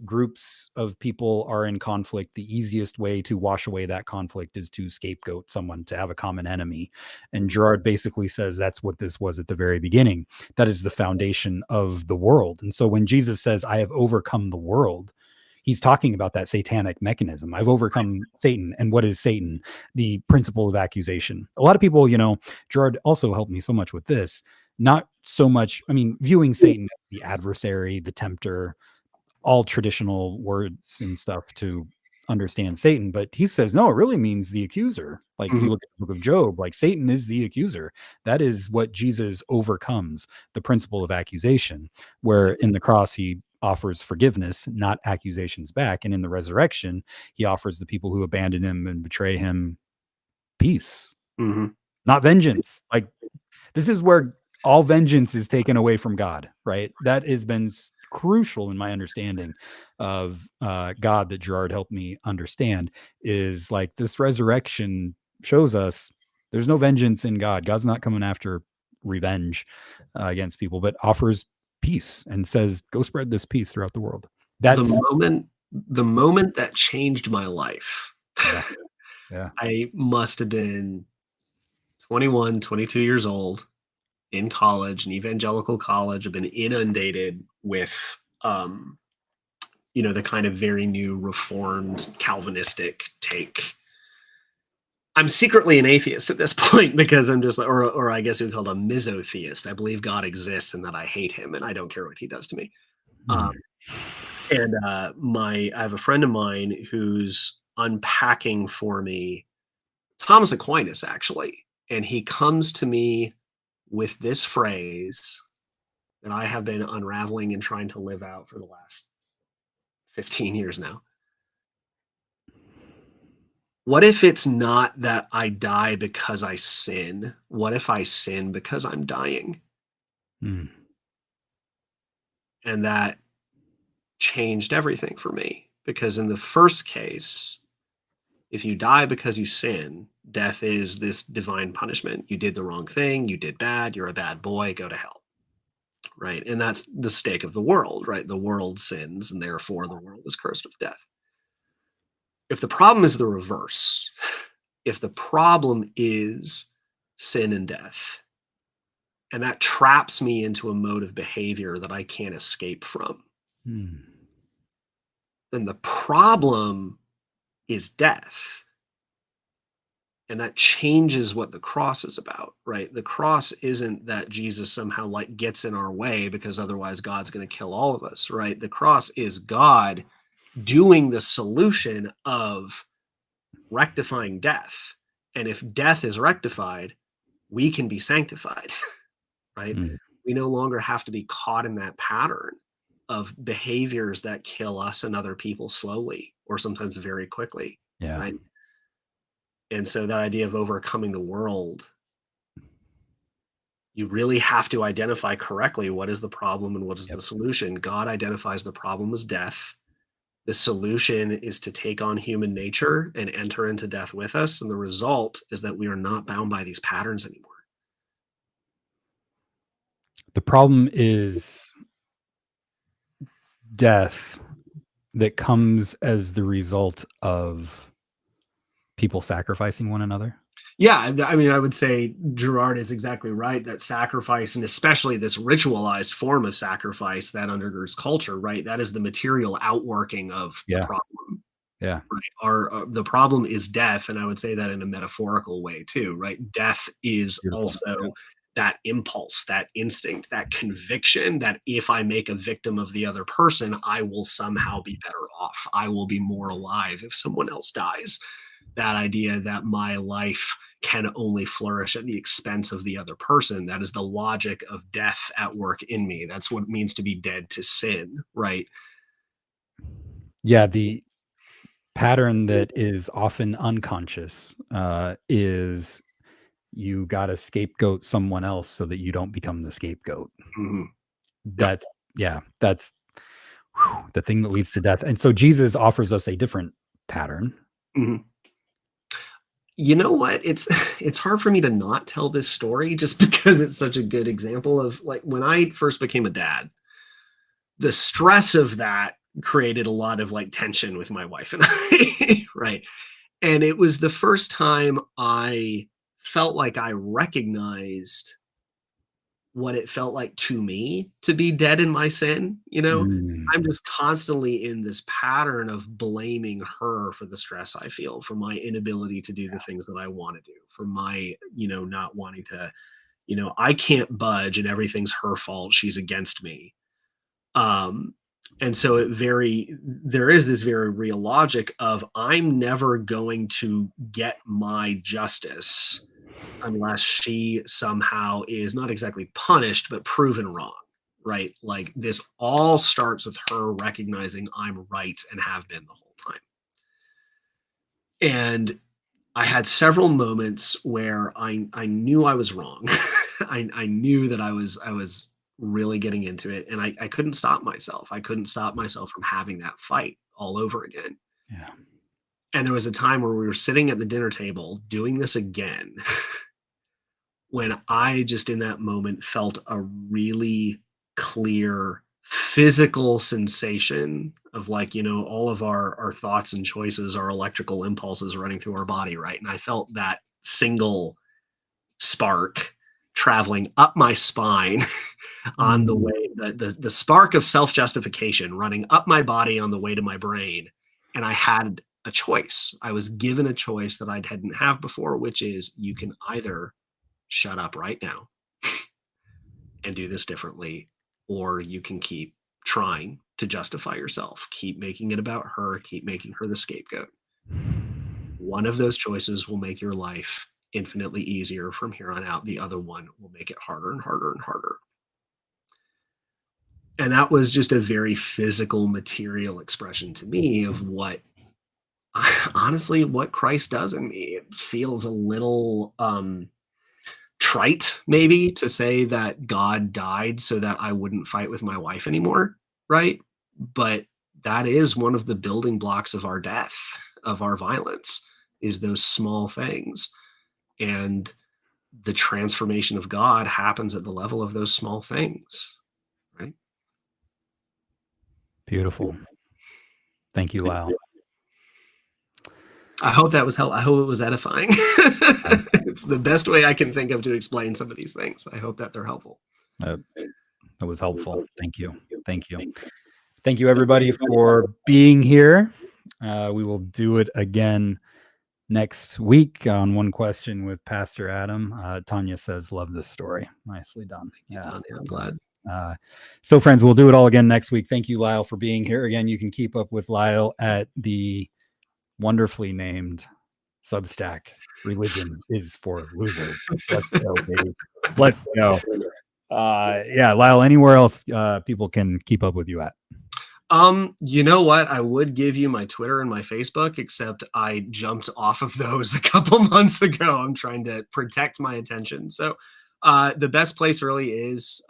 [SPEAKER 1] groups of people are in conflict, the easiest way to wash away that conflict is to scapegoat someone to have a common enemy. And
[SPEAKER 2] Mhm.
[SPEAKER 1] Gerard basically says that's what this was at the very beginning. That is the foundation of the world. And so when Jesus says, I have overcome the world, he's talking about that satanic mechanism. I've overcome Satan. And what is Satan? The principle of accusation. A lot of people, Gerard also helped me so much with this. Not so much, I mean, viewing Satan as the adversary, the tempter, all traditional words and stuff to understand Satan, but he says, no, it really means the accuser. Like you
[SPEAKER 2] Mhm.
[SPEAKER 1] look at the book of Job, like Satan is the accuser. That is what Jesus overcomes, the principle of accusation, where in the cross he offers forgiveness, not accusations back. And in the resurrection, he offers the people who abandon him and betray him peace,
[SPEAKER 2] Mhm.
[SPEAKER 1] not vengeance. Like this is where all vengeance is taken away from God, right? That has been crucial in my understanding of God that Gerard helped me understand is like this resurrection shows us there's no vengeance in God. God's not coming after revenge against people, but offers peace and says, go spread this peace throughout the world.
[SPEAKER 2] The
[SPEAKER 1] That's,
[SPEAKER 2] moment that changed my life,
[SPEAKER 1] yeah, yeah.
[SPEAKER 2] I must have been 21, 22 years old in college, an evangelical college. I've been inundated with, um, the kind of very new reformed Calvinistic take. I'm secretly an atheist at this point because I'm just, or I guess we would call it a misotheist. I believe God exists and that I hate him and I don't care what he does to me. Um,
[SPEAKER 1] Hmm.
[SPEAKER 2] and I have a friend of mine who's unpacking for me Thomas Aquinas, actually, and he comes to me with this phrase that I have been unraveling and trying to live out for the last 15 years now. What if it's not that I die because I sin? What if I sin because I'm dying?
[SPEAKER 1] Hmm.
[SPEAKER 2] And that changed everything for me because in the first case, if you die because you sin, death is this divine punishment. You did the wrong thing, you did bad, you're a bad boy, go to hell. Right? And that's the stake of the world, right? The world sins and therefore the world is cursed with death. If the problem is the reverse, if the problem is sin and death, and that traps me into a mode of behavior that I can't escape from,
[SPEAKER 1] Hmm.
[SPEAKER 2] then the problem is death. And that changes what the cross is about, right? The cross isn't that Jesus somehow like gets in our way because otherwise God's going to kill all of us, right? The cross is God doing the solution of rectifying death. And if death is rectified, we can be sanctified, right?
[SPEAKER 1] Hmm.
[SPEAKER 2] We no longer have to be caught in that pattern of behaviors that kill us and other people slowly or sometimes very quickly,
[SPEAKER 1] Yeah.
[SPEAKER 2] right? And so that idea of overcoming the world, you really have to identify correctly what is the problem and what is
[SPEAKER 1] Yep.
[SPEAKER 2] the solution. God identifies the problem as death. The solution is to take on human nature and enter into death with us. And the result is that we are not bound by these patterns anymore.
[SPEAKER 1] The problem is death that comes as the result of people sacrificing one another.
[SPEAKER 2] Yeah, I mean, I would say Gerard is exactly right that sacrifice, and especially this ritualized form of sacrifice that undergirds culture, right? That is the material outworking of the
[SPEAKER 1] Yeah.
[SPEAKER 2] problem.
[SPEAKER 1] Yeah.
[SPEAKER 2] Right. The problem is death, and I would say that in a metaphorical way too, right? Death is
[SPEAKER 1] Beautiful.
[SPEAKER 2] also that impulse, that instinct, that conviction that if I make a victim of the other person, I will somehow be better off. I will be more alive if someone else dies. that idea that my life can only flourish at the expense of the other person. That is the logic of death at work in me. That's what it means to be dead to sin, right?
[SPEAKER 1] Yeah, the pattern that is often unconscious is you got to scapegoat someone else so that you don't become the scapegoat.
[SPEAKER 2] Mhm. Yep.
[SPEAKER 1] That's yeah, that's the thing that leads to death. And so Jesus offers us a different pattern.
[SPEAKER 2] Mhm. You know what? It's hard for me to not tell this story just because it's such a good example of like when I first became a dad, the stress of that created a lot of like tension with my wife and I, right? And it was the first time I felt like I recognized what it felt like to me to be dead in my sin, you know? I'm
[SPEAKER 1] Mm,
[SPEAKER 2] just constantly in this pattern of blaming her for the stress I feel, for my inability to do the things that I want to do, for my, not wanting to, I can't budge and everything's her fault. She's against me. Um, and so there is this very real logic of I'm never going to get my justice unless she somehow is not exactly punished, but proven wrong, right? Like this all starts with her recognizing I'm right and have been the whole time. And I had several moments where I knew I was wrong. I knew that I was really getting into it, and I couldn't stop myself. I couldn't stop myself from having that fight all over again.
[SPEAKER 1] yeah.
[SPEAKER 2] And there was a time where we were sitting at the dinner table doing this again when I just in that moment felt a really clear physical sensation of like, all of our thoughts and choices, our electrical impulses running through our body, right? And I felt that single spark traveling up my spine on the
[SPEAKER 1] Mm,
[SPEAKER 2] way, the spark of self-justification running up my body on the way to my brain. And I had a choice. I was given a choice that I hadn't have before, which is you can either shut up right now and do this differently, or you can keep trying to justify yourself, keep making it about her, keep making her the scapegoat. One of those choices will make your life infinitely easier from here on out. The other one will make it harder and harder and harder. And that was just a very physical, material expression to me of what honestly what Christ does in me. It feels a little trite maybe to say that God died so that I wouldn't fight with my wife anymore, right? But that is one of the building blocks of our death, of our violence, is those small things. And the transformation of God happens at the level of those small things, right?
[SPEAKER 1] beautiful. Thank you, Lyle.
[SPEAKER 2] I hope that was helpful. I hope it was edifying.
[SPEAKER 1] Uh,
[SPEAKER 2] It's the best way I can think of to explain some of these things. I hope that they're helpful.
[SPEAKER 1] that was helpful. Thank you. Thank you. Thank you, everybody, for being here. We will do it again next week on One Question with Pastor Adam. Tanya says, "Love this story." Nicely done. Yeah.
[SPEAKER 2] Tanya, I'm glad.
[SPEAKER 1] So, friends, we'll do it all again next week. Thank you, Lyle, for being here. Again, you can keep up with Lyle at the wonderfully named Substack. Religion is for losers. Let's go, baby. Let's go. Yeah, Lyle, anywhere else people can keep up with you at?
[SPEAKER 2] You know what? I would give you my Twitter and my Facebook, except I jumped off of those a couple months ago. I'm trying to protect my attention. So the best place really is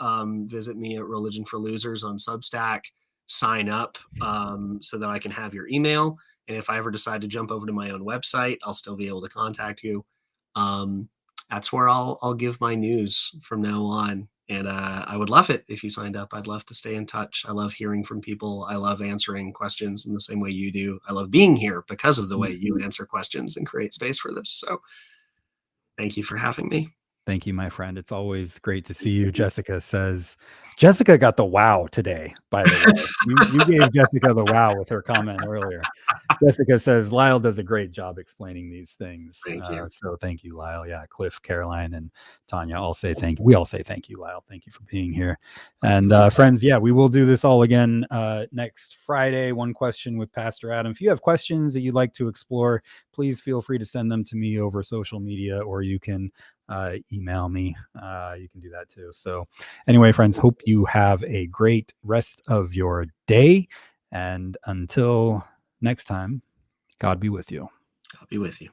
[SPEAKER 2] visit me at Religion for Losers on Substack, sign up so that I can have your email. And if I ever decide to jump over to my own website, I'll still be able to contact you. Um, that's where I'll give my news from now on. And I would love it if you signed up. I'd love to stay in touch. I love hearing from people. I love answering questions in the same way you do. I love being here because of the way you answer questions and create space for this. So thank you for having me.
[SPEAKER 1] Thank you, my friend. It's always great to see you. Jessica says, Jessica got the wow today, by the way. You gave Jessica the wow with her comment earlier. Jessica says, Lyle does a great job explaining these things.
[SPEAKER 2] Thank you.
[SPEAKER 1] So thank you, Lyle. Yeah, Cliff, Caroline, and Tanya all say thank you. We all say thank you, Lyle. Thank you for being here. And friends, yeah, we will do this all again next Friday. One question with Pastor Adam. If you have questions that you'd like to explore, please feel free to send them to me over social media, or you can email me. You can do that too. So anyway, friends, hope you have a great rest of your day. And until next time, God be with you.
[SPEAKER 2] I'll be with you.